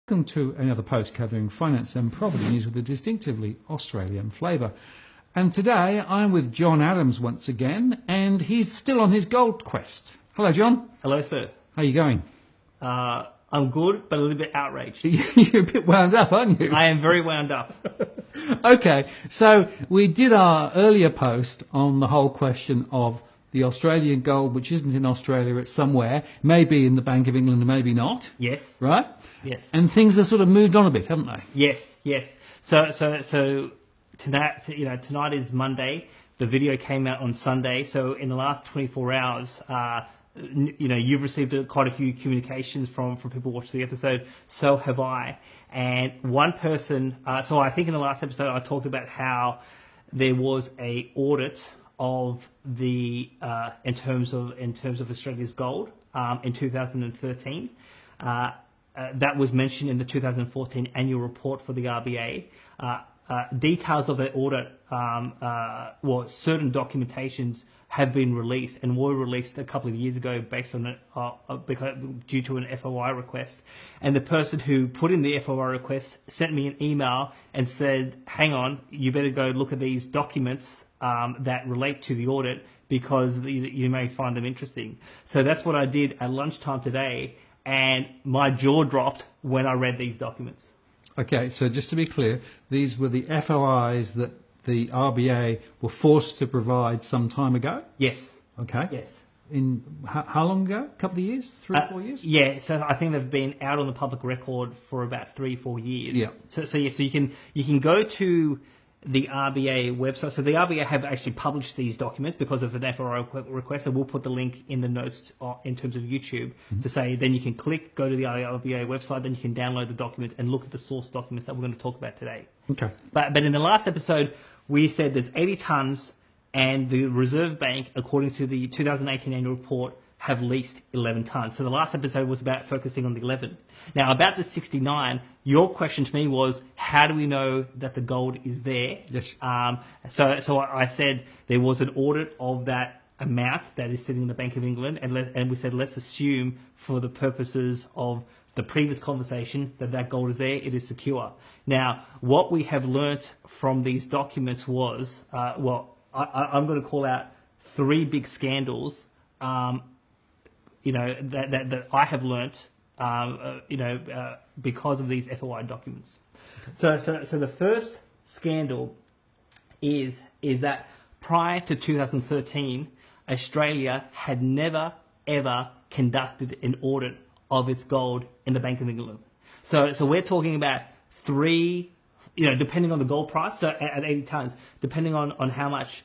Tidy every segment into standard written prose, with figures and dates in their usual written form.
Welcome to another post covering finance and property news with a distinctively Australian flavour. And today I'm with John Adams once again, and he's still on his gold quest. Hello, John. Hello, sir. How are you going? I'm good, but a little bit outraged. You're a bit wound up, aren't you? I am very wound up. Okay, so we did our earlier post on the whole question of the Australian gold, which isn't in Australia, it's somewhere, maybe in the Bank of England, maybe not. Yes. Right? Yes. And things have sort of moved on a bit, haven't they? Yes. Yes. So tonight, tonight is Monday. The video came out on Sunday. So in the last 24 hours, you've received quite a few communications from people watching the episode. So have I. And one person. So I think in the last episode I talked about how there was a audit of the in terms of Australia's gold in 2013. That was mentioned in the 2014 annual report for the RBA. Details of that audit, certain documentations have been released and were released a couple of years ago based on due to an FOI request. And the person who put in the FOI request sent me an email and said, "Hang on, you better go look at these documents that relate to the audit because you may find them interesting." So that's what I did at lunchtime today, and my jaw dropped when I read these documents. Okay, so just to be clear, these were the FOIs that the RBA were forced to provide some time ago? Yes. Okay. Yes. In how long ago? A couple of years? 3 or 4 years? Yeah, so I think they've been out on the public record for about 3-4 years. Yeah. So you can go to the RBA website. So the RBA have actually published these documents because of an FOI request, and we'll put the link in the notes in terms of YouTube to say then you can go to the RBA website, then you can download the documents and look at the source documents that we're going to talk about today. Okay. But in the last episode, we said there's 80 tonnes, and the Reserve Bank, according to the 2018 annual report, have leased 11 tonnes. So the last episode was about focusing on the 11. Now, about the 69, your question to me was, how do we know that the gold is there? Yes. So I said there was an audit of that amount that is sitting in the Bank of England, and we said let's assume for the purposes of the previous conversation that gold is there, it is secure. Now, what we have learnt from these documents was, I'm going to call out 3 big scandals that I have learnt, because of these FOI documents. Okay. So the first scandal is that prior to 2013, Australia had never ever conducted an audit of its gold in the Bank of England. So we're talking about 3, depending on the gold price, so at 80 tonnes, depending on how much,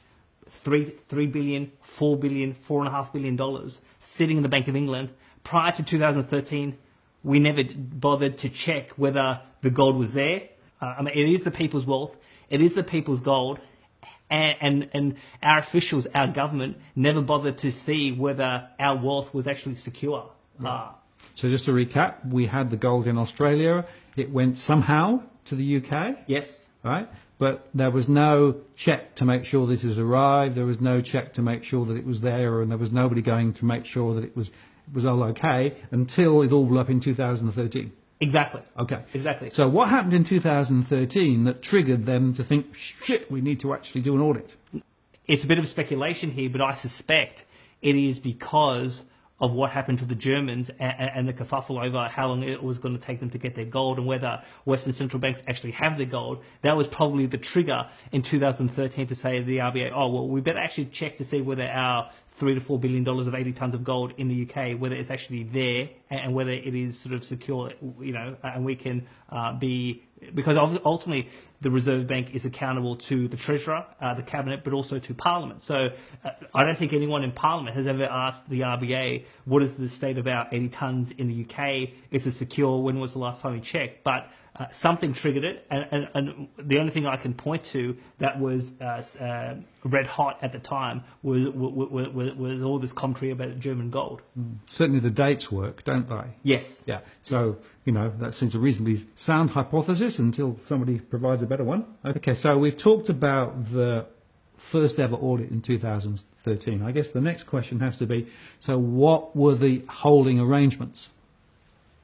$3 billion, $4 billion, $4.5 billion sitting in the Bank of England. Prior to 2013, we never bothered to check whether the gold was there. It is the people's wealth. It is the people's gold. And our officials, our government, never bothered to see whether our wealth was actually secure. Right. So just to recap, we had the gold in Australia. It went somehow to the UK. Yes. Right? But there was no check to make sure that it has arrived. There was no check to make sure that it was there, and there was nobody going to make sure that it was all okay until it all blew up in 2013. Exactly. Okay. Exactly. So what happened in 2013 that triggered them to think, shit, we need to actually do an audit? It's a bit of speculation here, but I suspect it is because of what happened to the Germans and the kerfuffle over how long it was going to take them to get their gold and whether Western central banks actually have their gold. That was probably the trigger in 2013 to say to the RBA, oh, well, we better actually check to see whether our $3 to $4 billion of 80 tonnes of gold in the UK, whether it's actually there and whether it is sort of secure, and we can because ultimately the Reserve Bank is accountable to the Treasurer, the Cabinet, but also to Parliament. So I don't think anyone in Parliament has ever asked the RBA, what is the state of our 80 tonnes in the UK? Is it secure? When was the last time you checked? But something triggered it, and the only thing I can point to that was red hot at the time was all this commentary about German gold. Certainly the dates work, don't they? Yes. Yeah. So, that seems a reasonably sound hypothesis until somebody provides a better one. Okay, so we've talked about the first ever audit in 2013. I guess the next question has to be, so what were the holding arrangements?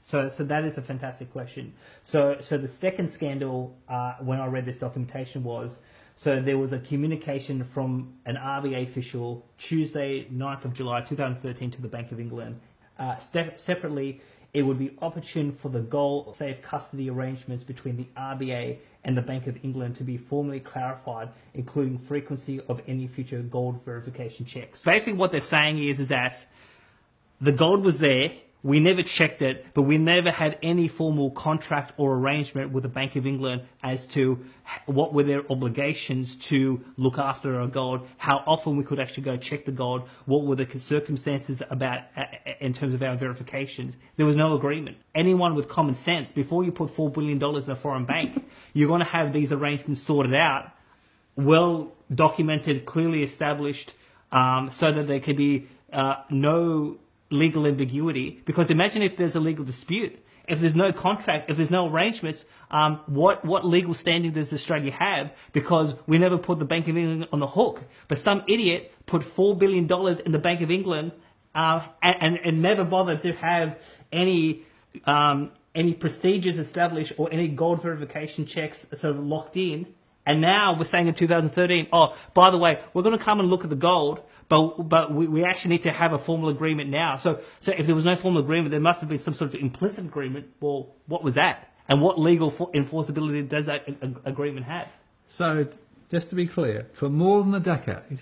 So that is a fantastic question. So the second scandal, when I read this documentation was, so there was a communication from an RBA official Tuesday, 9th of July 2013 to the Bank of England. Separately, it would be opportune for the gold safe custody arrangements between the RBA and the Bank of England to be formally clarified, including frequency of any future gold verification checks. Basically what they're saying is that the gold was there, we never checked it, but we never had any formal contract or arrangement with the Bank of England as to what were their obligations to look after our gold, how often we could actually go check the gold, what were the circumstances about in terms of our verifications. There was no agreement. Anyone with common sense, before you put $4 billion in a foreign bank, you're going to have these arrangements sorted out, well documented, clearly established, so that there could be no legal ambiguity. Because imagine if there's a legal dispute, if there's no contract, if there's no arrangements, what legal standing does Australia have? Because we never put the Bank of England on the hook, but some idiot put $4 billion in the Bank of England and never bothered to have any procedures established or any gold verification checks sort of locked in. And now we're saying in 2013, oh, by the way, we're going to come and look at the gold, but we actually need to have a formal agreement now. So if there was no formal agreement, there must have been some sort of implicit agreement. Well, what was that? And what legal enforceability does that agreement have? So, just to be clear, for more than a decade,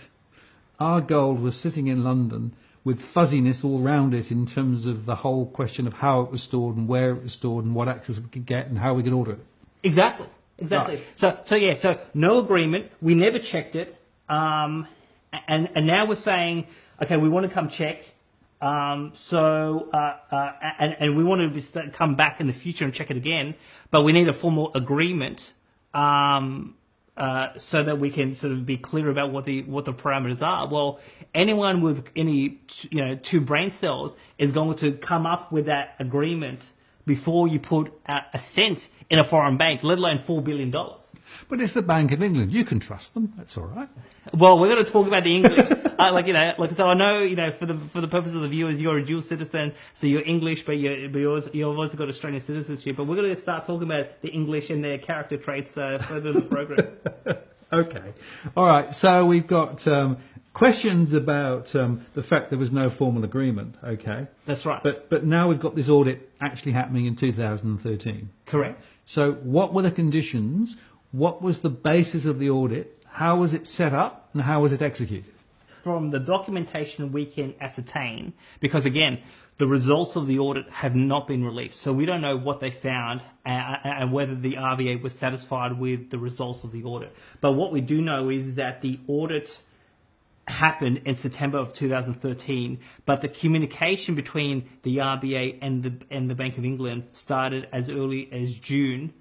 our gold was sitting in London with fuzziness all around it in terms of the whole question of how it was stored and where it was stored and what access we could get and how we could order it. Exactly. Right. So no agreement. We never checked it. And now we're saying, okay, we want to come check. And we want to come back in the future and check it again. But we need a formal agreement so that we can sort of be clear about what the parameters are. Well, anyone with any two brain cells is going to come up with that agreement before you put a cent in a foreign bank, let alone $4 billion. But it's the Bank of England. You can trust them. That's all right. Well, we're going to talk about the English. So I know, for the purpose of the viewers, you're a dual citizen, so you're English, but you've also got Australian citizenship. But we're going to start talking about the English and their character traits further in the program. Okay. All right. So we've got questions about the fact there was no formal agreement. Okay. That's right. But now we've got this audit actually happening in 2013. Correct. So what were the conditions? What was the basis of the audit? How was it set up? And how was it executed? From the documentation we can ascertain, because again, the results of the audit have not been released. So we don't know what they found and whether the RBA was satisfied with the results of the audit. But what we do know is that the audit happened in September of 2013, but the communication between the RBA and the Bank of England started as early as June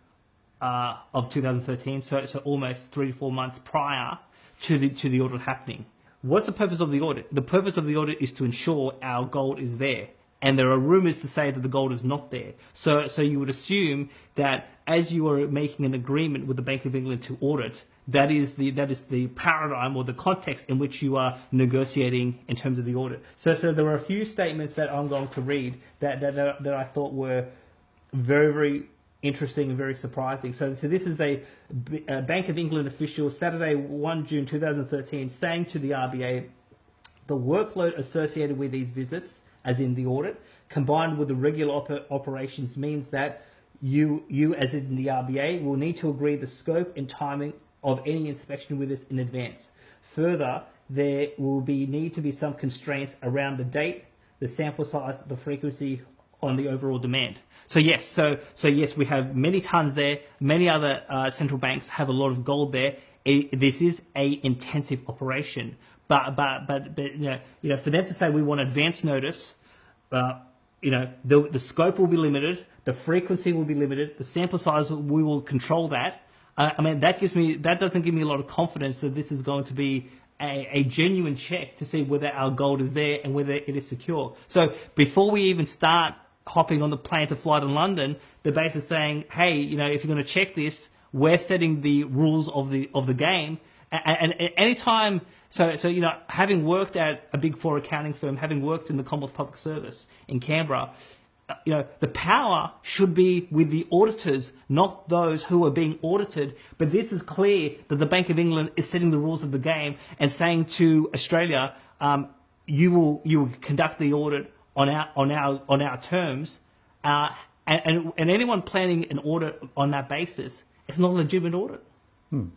of 2013, so almost 3 to 4 months prior to the audit happening. What's the purpose of the audit? The purpose of the audit is to ensure our gold is there. And there are rumors to say that the gold is not there. So you would assume that as you are making an agreement with the Bank of England to audit, that is the paradigm or the context in which you are negotiating in terms of the audit. So there were a few statements that I'm going to read that I thought were very, very interesting and very surprising. So this is a Bank of England official, Saturday, 1 June 2013, saying to the RBA, the workload associated with these visits, as in the audit, combined with the regular operations means that you as in the RBA will need to agree the scope and timing of any inspection with us in advance. Further, there will need to be some constraints around the date, the sample size, the frequency on the overall demand. So yes, we have many tons there. Many other central banks have a lot of gold there. This is a intensive operation. But for them to say we want advance notice, the scope will be limited, the frequency will be limited, the sample size we will control that. That doesn't give me a lot of confidence that this is going to be a genuine check to see whether our gold is there and whether it is secure. So before we even start hopping on the plane to fly to London, the base is saying, hey, if you're going to check this, we're setting the rules of the game. And anytime, having worked at a Big Four accounting firm, having worked in the Commonwealth Public Service in Canberra, the power should be with the auditors, not those who are being audited. But this is clear that the Bank of England is setting the rules of the game and saying to Australia, you will conduct the audit on our terms, and anyone planning an audit on that basis, it's not a legitimate audit.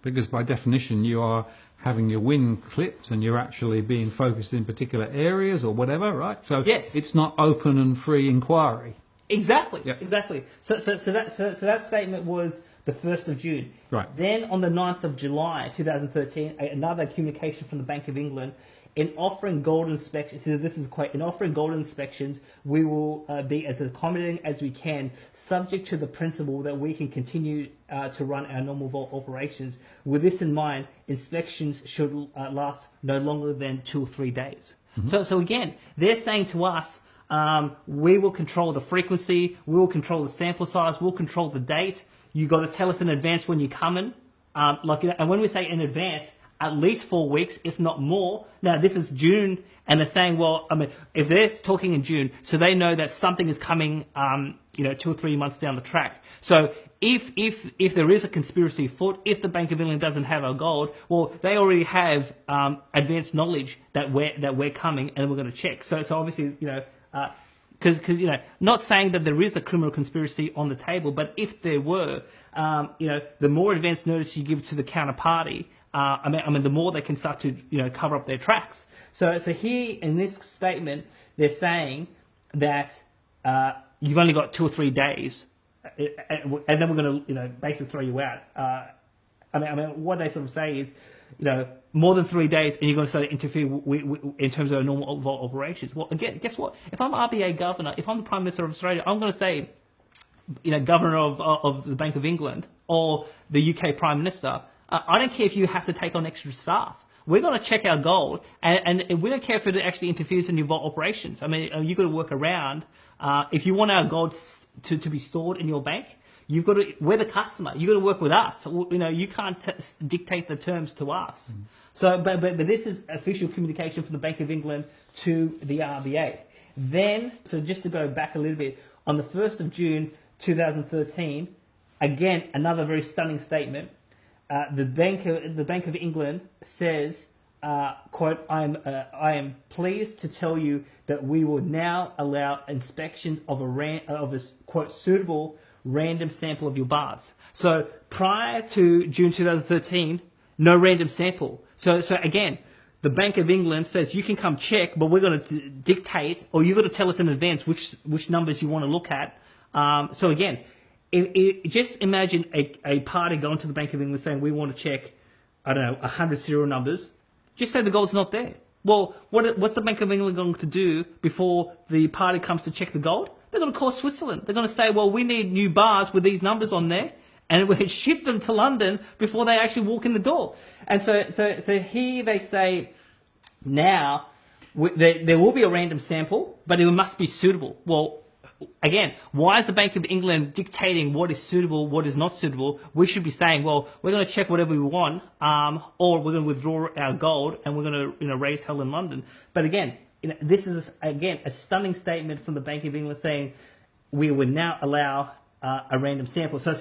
Because by definition you are having your wing clipped and you're actually being focused in particular areas or whatever, right? So yes, it's not open and free inquiry. Exactly, yep. Exactly. So that statement was the 1st of June. Right. Then on the 9th of July 2013, another communication from the Bank of England. In offering gold inspections, so this is a quote, in offering gold inspections, we will be as accommodating as we can, subject to the principle that we can continue to run our normal vault operations. With this in mind, inspections should last no longer than 2 or 3 days. Mm-hmm. So again, they're saying to us, we will control the frequency, we will control the sample size, we'll control the date. You got to tell us in advance when you're coming. And when we say in advance, at least 4 weeks, if not more. Now, this is June, and they're saying, well, I mean, if they're talking in June, so they know that something is coming, 2 or 3 months down the track. So if there is a conspiracy afoot, if the Bank of England doesn't have our gold, well, they already have advanced knowledge that we're coming, and we're going to check. So obviously, because not saying that there is a criminal conspiracy on the table, but if there were, the more advanced notice you give to the counterparty, I mean, the more they can start to cover up their tracks. So here in this statement, they're saying that you've only got 2 or 3 days, and then we're going to basically throw you out. I mean, what they sort of say is, more than 3 days, and you're going to start to interfere in terms of normal vault operations. Well, again, guess what? If I'm RBA governor, if I'm the Prime Minister of Australia, I'm going to say, governor of the Bank of England or the UK Prime Minister, I don't care if you have to take on extra staff. We're going to check our gold, and we don't care if it actually interferes in your vault operations. I mean, you've got to work around. If you want our gold to be stored in your bank, you've got to. We're the customer. You've got to work with us. You can't dictate the terms to us. Mm-hmm. So, but this is official communication from the Bank of England to the RBA. Then, so just to go back a little bit, on the 1st of June 2013, again another very stunning statement. The Bank of England says, quote, I am pleased to tell you that we will now allow inspection of a quote suitable random sample of your bars. So prior to June 2013, no random sample. So again, the Bank of England says you can come check, but we're going to dictate, or you've got to tell us in advance which numbers you want to look at. So again, just imagine a party going to the Bank of England saying, we want to check, 100 serial numbers. Just say the gold's not there. Well, what's the Bank of England going to do before the party comes to check the gold? They're going to call Switzerland. They're going to say, well, we need new bars with these numbers on there, and we ship them to London before they actually walk in the door. And so here they say, now, there will be a random sample, but it must be suitable. Well, again, why is the Bank of England dictating what is suitable, what is not suitable? We should be saying, well, we're going to check whatever we want, or we're going to withdraw our gold and we're going to raise hell in London. But again, this is again a stunning statement from the Bank of England saying we would now allow a random sample. So we've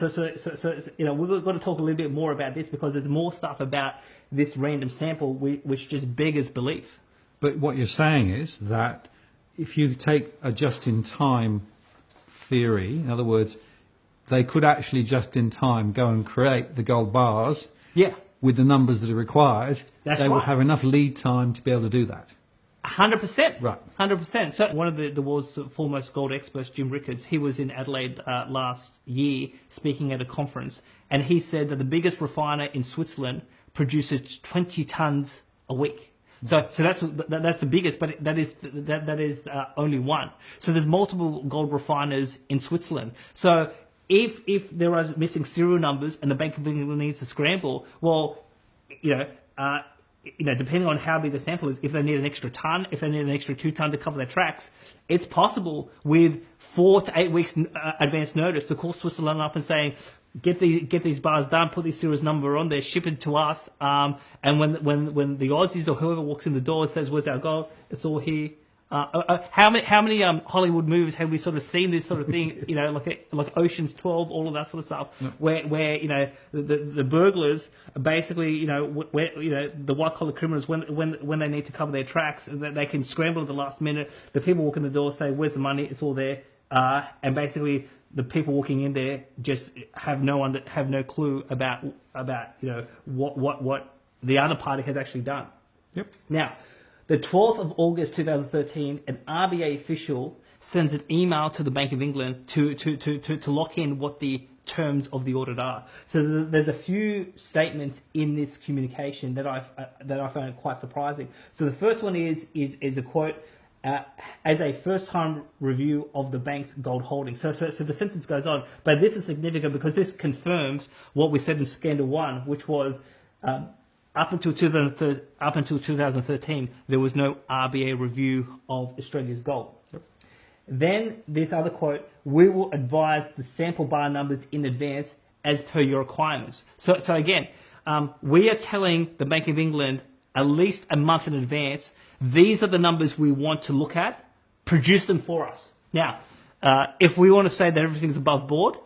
got to talk a little bit more about this because there's more stuff about this random sample which just beggars belief. But what you're saying is that if you take a just-in-time theory, in other words, they could actually just-in-time go and create the gold bars with the numbers that are required. They would have enough lead time to be able to do that. 100%. Right. 100%. So one of the world's foremost gold experts, Jim Rickards, he was in Adelaide last year speaking at a conference, and he said that the biggest refiner in Switzerland produces 20 tons a week. So that's the biggest, but that is only one. So there's multiple gold refiners in Switzerland. So if there are missing serial numbers and the Bank of England needs to scramble, well, depending on how big the sample is, if they need an extra ton, if they need an extra 2 ton to cover their tracks, it's possible with 4 to 8 weeks advance notice to call Switzerland up and saying, get these bars done, put these serious number on there, ship it to us, and when the Aussies or whoever walks in the door and says, where's our gold? It's all here. How many Hollywood movies have we sort of seen this sort of thing? You know, like Ocean's 12, all of that sort of stuff, where you know the burglars are basically, you know, where, you know, the white collar criminals, when they need to cover their tracks, they can scramble at the last minute. The people walk in the door, say, "Where's the money?" It's all there, and basically the people walking in there just have no clue about you know what the other party has actually done. Yep. Now, the 12th of August 2013, an RBA official sends an email to the Bank of England to lock in what the terms of the audit are. So there's a few statements in this communication that I found quite surprising. So the first one is a quote, as a first-time review of the bank's gold holdings. So the sentence goes on, but this is significant because this confirms what we said in Scandal 1, which was up until 2013, there was no RBA review of Australia's gold. Yep. Then this other quote, we will advise the sample bar numbers in advance as per your requirements. So again, we are telling the Bank of England at least a month in advance, these are the numbers we want to look at, produce them for us. Now, if we want to say that everything's above board,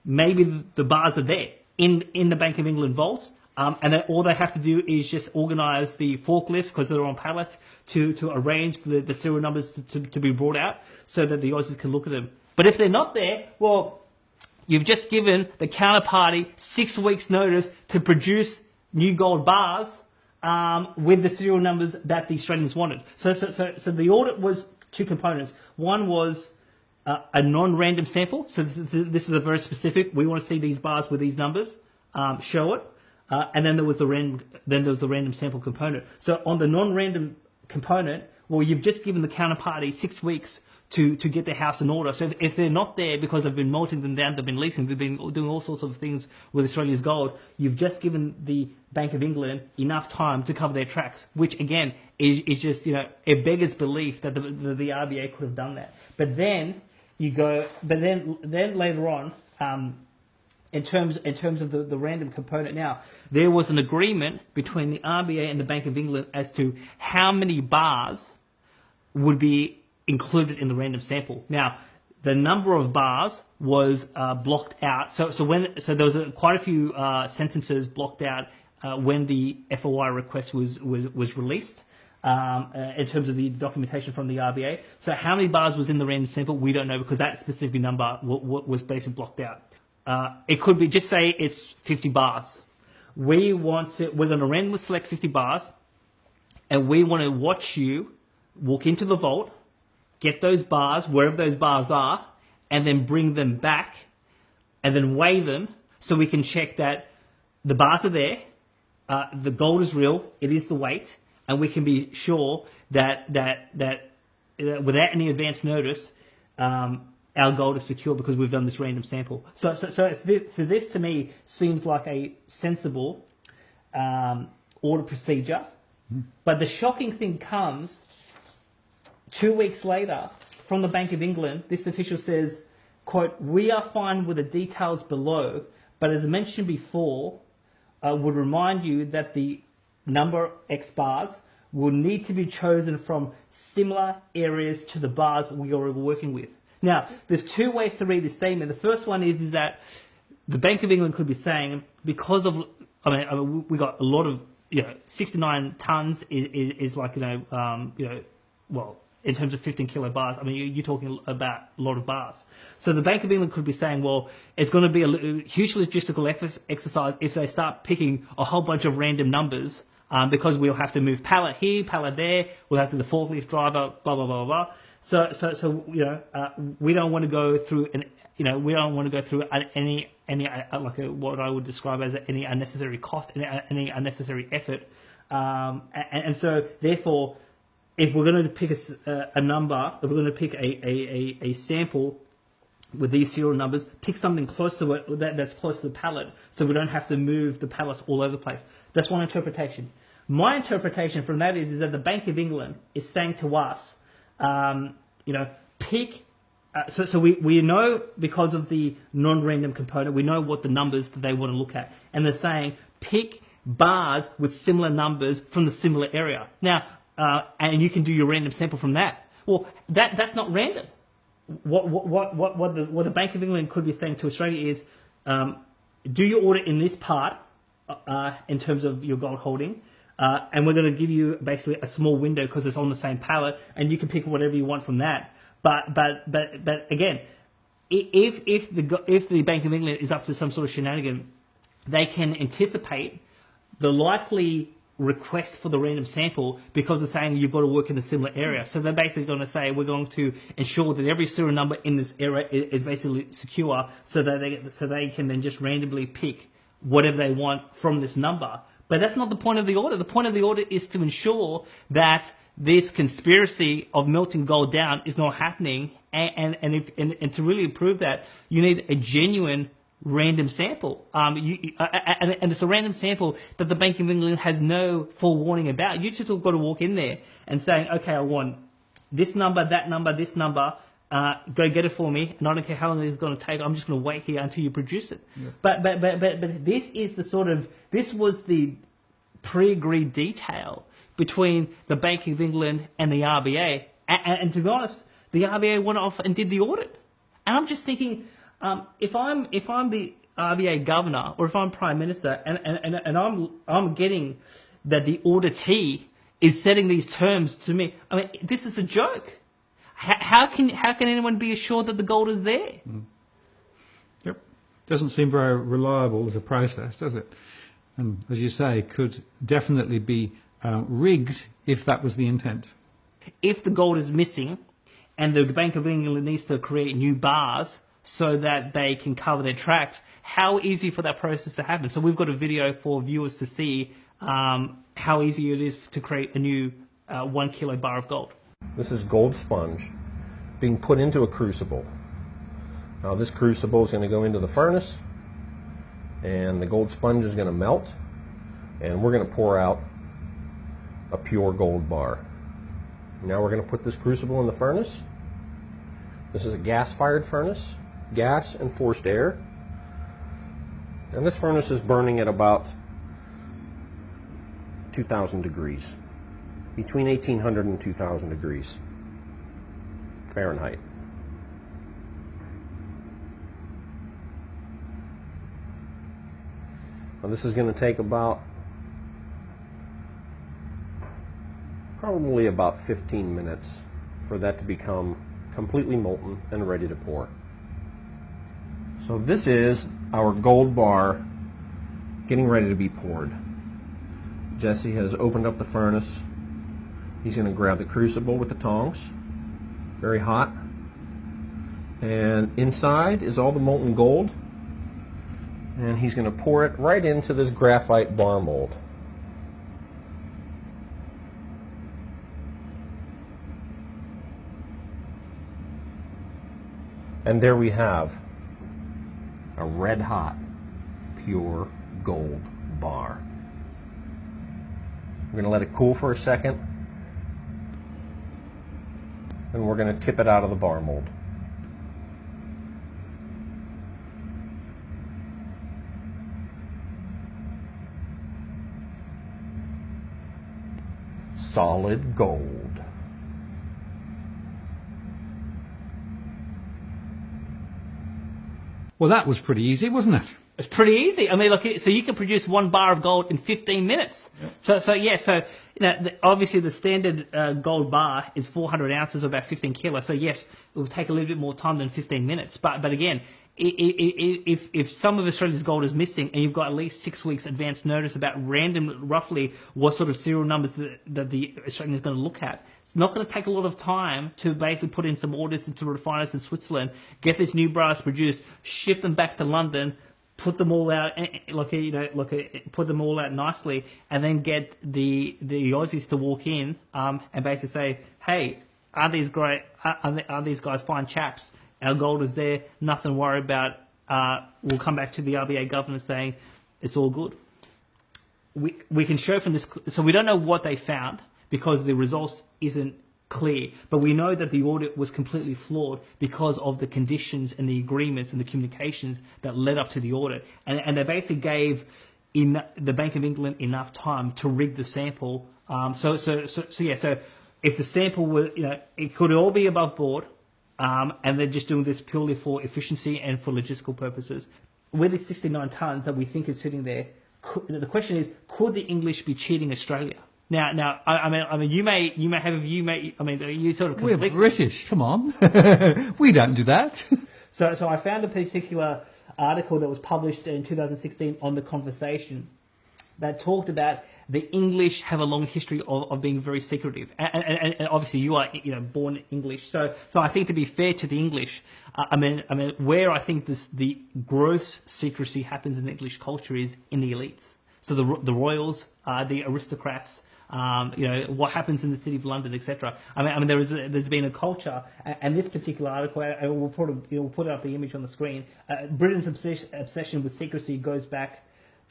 maybe the bars are there in the Bank of England vaults. And then all they have to do is just organise the forklift, because they're on pallets, to arrange the serial numbers to be brought out so that the Aussies can look at them. But if they're not there, well, you've just given the counterparty 6 weeks' notice to produce new gold bars with the serial numbers that the Australians wanted. So the audit was two components. One was a non-random sample. So this is a very specific. We want to see these bars with these numbers. Show it. And then there was the random sample component. So on the non-random component, well, you've just given the counterparty 6 weeks to get their house in order. So if they're not there because they've been melting them down, they've been leasing, they've been doing all sorts of things with Australia's gold, you've just given the Bank of England enough time to cover their tracks, which again is just, you know, it beggars belief that the RBA could have done that. But then then later on, in terms of the random component, now there was an agreement between the RBA and the Bank of England as to how many bars would be included in the random sample. Now, the number of bars was blocked out. So there was quite a few sentences blocked out when the FOI request was released. In terms of the documentation from the RBA. So how many bars was in the random sample, we don't know, because that specific number was basically blocked out. It could be, just say it's 50 bars. We're going to randomly select 50 bars, and we want to watch you walk into the vault, get those bars, wherever those bars are, and then bring them back, and then weigh them so we can check that the bars are there, the gold is real, it is the weight, and we can be sure that without any advance notice, our gold is secure because we've done this random sample. So this to me seems like a sensible audit procedure. But the shocking thing comes 2 weeks later from the Bank of England. This official says, quote, we are fine with the details below, but as mentioned before, would remind you that the number X bars will need to be chosen from similar areas to the bars we are working with. Now, there's two ways to read this statement. The first one is that the Bank of England could be saying, because of, I mean we got a lot of, 69 tons is like, well, in terms of 15 kilo bars, I mean, you're talking about a lot of bars. So the Bank of England could be saying, well, it's going to be a huge logistical exercise if they start picking a whole bunch of random numbers, because we'll have to move pallet here, pallet there, we'll have to the forklift driver, blah, blah, blah, blah. So we don't want to go through any what I would describe as any unnecessary cost, any unnecessary effort, and so therefore, if we're going to pick a number, if we're going to pick a sample with these serial numbers, pick something close to it that's close to the pallet, so we don't have to move the pallets all over the place. That's one interpretation. My interpretation from that is that the Bank of England is saying to us, pick. So we know, because of the non-random component, we know what the numbers that they want to look at, and they're saying pick bars with similar numbers from the similar area. Now, and you can do your random sample from that. Well, that's not random. What the Bank of England could be saying to Australia is, do your audit in this part in terms of your gold holding, and we're going to give you basically a small window because it's on the same pallet, and you can pick whatever you want from that. But again, if the Bank of England is up to some sort of shenanigan, they can anticipate the likely request for the random sample because they're saying you've got to work in a similar area. So they're basically going to say we're going to ensure that every serial number in this area is basically secure, so that they can then just randomly pick whatever they want from this number. But that's not the point of the audit. The point of the audit is to ensure that this conspiracy of melting gold down is not happening, and to really prove that, you need a genuine random sample. And it's a random sample that the Bank of England has no forewarning about. You just have got to walk in there and saying, okay, I want this number, that number, this number. Go get it for me, and I don't care how long it's going to take. I'm just going to wait here until you produce it. Yeah. But this is this was the pre-agreed detail between the Bank of England and the RBA. And to be honest, the RBA went off and did the audit. And I'm just thinking, if I'm the RBA governor, or if I'm Prime Minister, and I'm getting that the auditee is setting these terms to me, I mean, this is a joke. How can anyone be assured that the gold is there? Yep, doesn't seem very reliable as a process, does it? And as you say, could definitely be rigged if that was the intent. If the gold is missing, and the Bank of England needs to create new bars so that they can cover their tracks, how easy for that process to happen? So we've got a video for viewers to see how easy it is to create a new 1 kilo bar of gold. This is gold sponge being put into a crucible. Now this crucible is going to go into the furnace, and the gold sponge is going to melt, and we're going to pour out a pure gold bar. Now we're going to put this crucible in the furnace. This is a gas-fired furnace, gas and forced air. And this furnace is burning at about 2,000 degrees. Between 1,800 and 2,000 degrees Fahrenheit. Now this is going to take probably about 15 minutes for that to become completely molten and ready to pour. So this is our gold bar getting ready to be poured. Jesse has opened up the furnace. He's going to grab the crucible with the tongs, very hot, and inside is all the molten gold, and he's going to pour it right into this graphite bar mold. And there we have a red hot, pure gold bar. We're going to let it cool for a second, and we're going to tip it out of the bar mold. Solid gold. Well, that was pretty easy, wasn't it? It's pretty easy. I mean, look, so you can produce 1 bar of gold in 15 minutes. Yep. So obviously the standard gold bar is 400 ounces, or about 15 kilos. So yes, it will take a little bit more time than 15 minutes. But again, if some of Australia's gold is missing, and you've got at least 6 weeks advance notice about roughly what sort of serial numbers that the Australian is going to look at, it's not going to take a lot of time to basically put in some orders into refiners in Switzerland, get these new bars produced, ship them back to London, put them all out, put them all out nicely, and then get the Aussies to walk in and basically say, "Hey, aren't these great? Are these guys fine chaps? Our gold is there. Nothing to worry about. We'll come back to the RBA governor saying it's all good." We can show from this, so we don't know what they found because the results isn't clear, but we know that the audit was completely flawed because of the conditions and the agreements and the communications that led up to the audit, and they basically gave the Bank of England enough time to rig the sample. So if the sample were, it could all be above board, and they're just doing this purely for efficiency and for logistical purposes. With the 69 tonnes that we think is sitting there, the question is, could the English be cheating Australia? Now, I mean, you may have a view, you sort of conflict. We're British, come on. We don't do that. So I found a particular article that was published in 2016 on the conversation that talked about the English have a long history of being very secretive, and obviously you are born English. So I think, to be fair to the English, I mean where I think the gross secrecy happens in English culture is in the elites. So the royals, the aristocrats. What happens in the City of London, etc. I mean, there's been a culture, and this particular article, we'll put up the image on the screen. Britain's obsession with secrecy goes back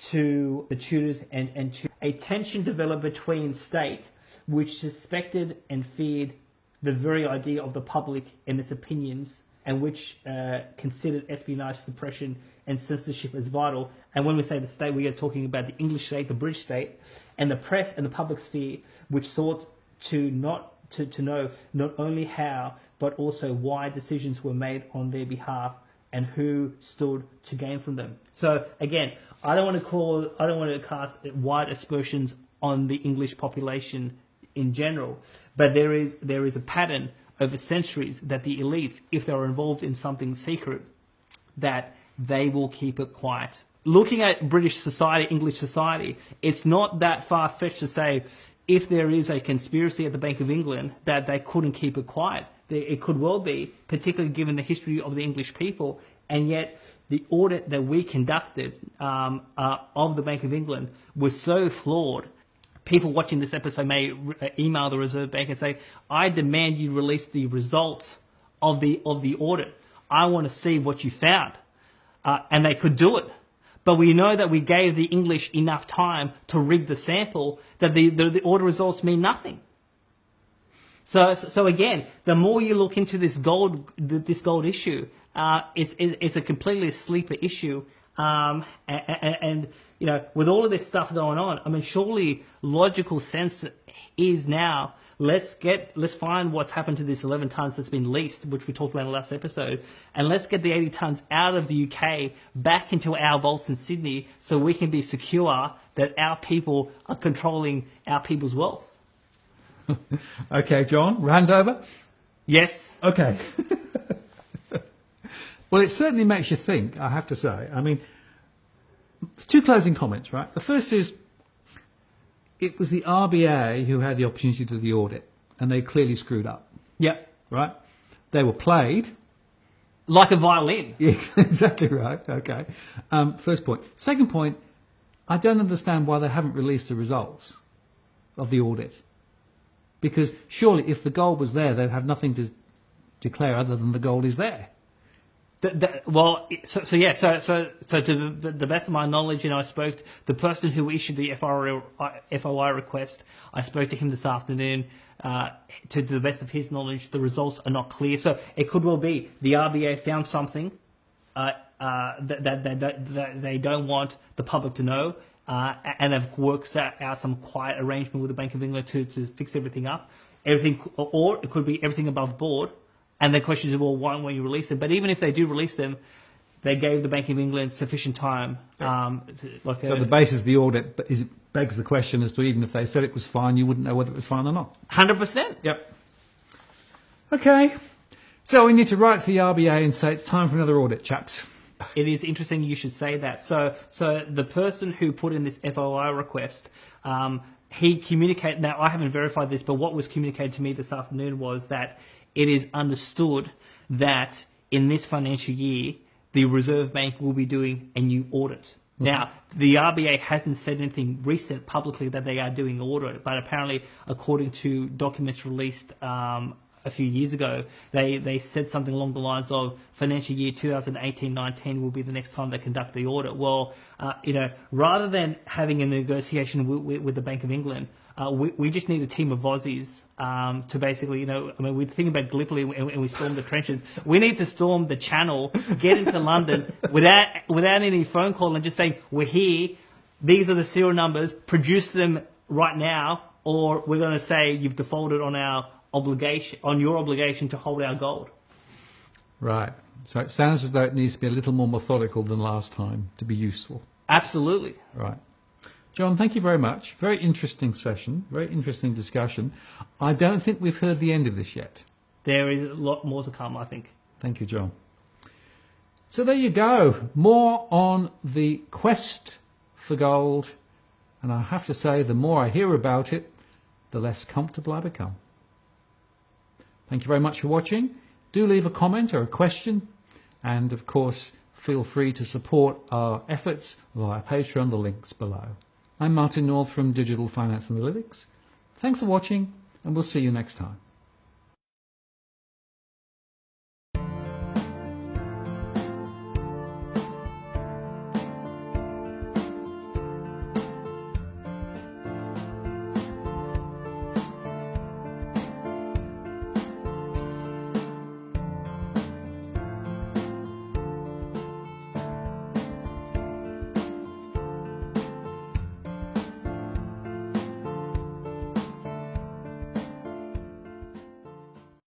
to the Tudors and to a tension developed between state, which suspected and feared the very idea of the public and its opinions, and which considered espionage, suppression, and censorship as vital. And when we say the state, we are talking about the English state, the British state, and the press and the public sphere, which sought to know not only how, but also why decisions were made on their behalf and who stood to gain from them. So again, I don't want to cast wide aspersions on the English population in general, but there is a pattern over centuries that the elites, if they're involved in something secret, that they will keep it quiet. Looking at British society, English society, it's not that far-fetched to say if there is a conspiracy at the Bank of England that they couldn't keep it quiet. It could well be, particularly given the history of the English people, and yet the audit that we conducted of the Bank of England was so flawed. People watching this episode may email the Reserve Bank and say, I demand you release the results of the audit. I want to see what you found. And they could do it. But we know that we gave the English enough time to rig the sample that the audit results mean nothing. So again, the more you look into this gold issue, it's a completely sleeper issue. And with all of this stuff going on, I mean, surely logical sense is now, let's find what's happened to this 11 tonnes that's been leased, which we talked about in the last episode, and let's get the 80 tonnes out of the UK back into our vaults in Sydney so we can be secure that our people are controlling our people's wealth. Okay, John, hands over? Yes. Okay. Well, it certainly makes you think, I have to say. I mean, two closing comments, right? The first is, it was the RBA who had the opportunity to do the audit, and they clearly screwed up. Yep. Right? They were played. Like a violin. Yeah, exactly right. Okay. First point. Second point, I don't understand why they haven't released the results of the audit. Because surely if the gold was there, they'd have nothing to declare other than the gold is there. So to the best of my knowledge, I spoke to the person who issued the FOI request. I spoke to him this afternoon. To the best of his knowledge, the results are not clear. So it could well be the RBA found something that they don't want the public to know, and they've worked out some quiet arrangement with the Bank of England to fix everything up. Or it could be everything above board. And the question is, well, why won't you release them? But even if they do release them, they gave the Bank of England sufficient time. So the basis of the audit begs the question as to, even if they said it was fine, you wouldn't know whether it was fine or not. 100%. Yep. Okay. So we need to write to the RBA and say it's time for another audit, chaps. It is interesting you should say that. So the person who put in this FOI request, he communicated, now I haven't verified this, but what was communicated to me this afternoon was that it is understood that in this financial year, the Reserve Bank will be doing a new audit. Mm-hmm. Now, the RBA hasn't said anything recent publicly that they are doing an audit, but apparently, according to documents released a few years ago, they said something along the lines of financial year 2018-19 will be the next time they conduct the audit. Well, rather than having a negotiation with the Bank of England, we just need a team of Aussies to basically, we think about Gallipoli and we storm the trenches. We need to storm the Channel, get into London without any phone call and just saying, we're here, these are the serial numbers, produce them right now, or we're going to say you've defaulted on our obligation, on your obligation to hold our gold. Right. So it sounds as though it needs to be a little more methodical than last time to be useful. Absolutely. Right. John, thank you very much. Very interesting session, very interesting discussion. I don't think we've heard the end of this yet. There is a lot more to come, I think. Thank you, John. So there you go. More on the quest for gold. And I have to say, the more I hear about it, the less comfortable I become. Thank you very much for watching. Do leave a comment or a question. And of course, feel free to support our efforts via Patreon, the links below. I'm Martin North from Digital Finance Analytics. Thanks for watching, and we'll see you next time.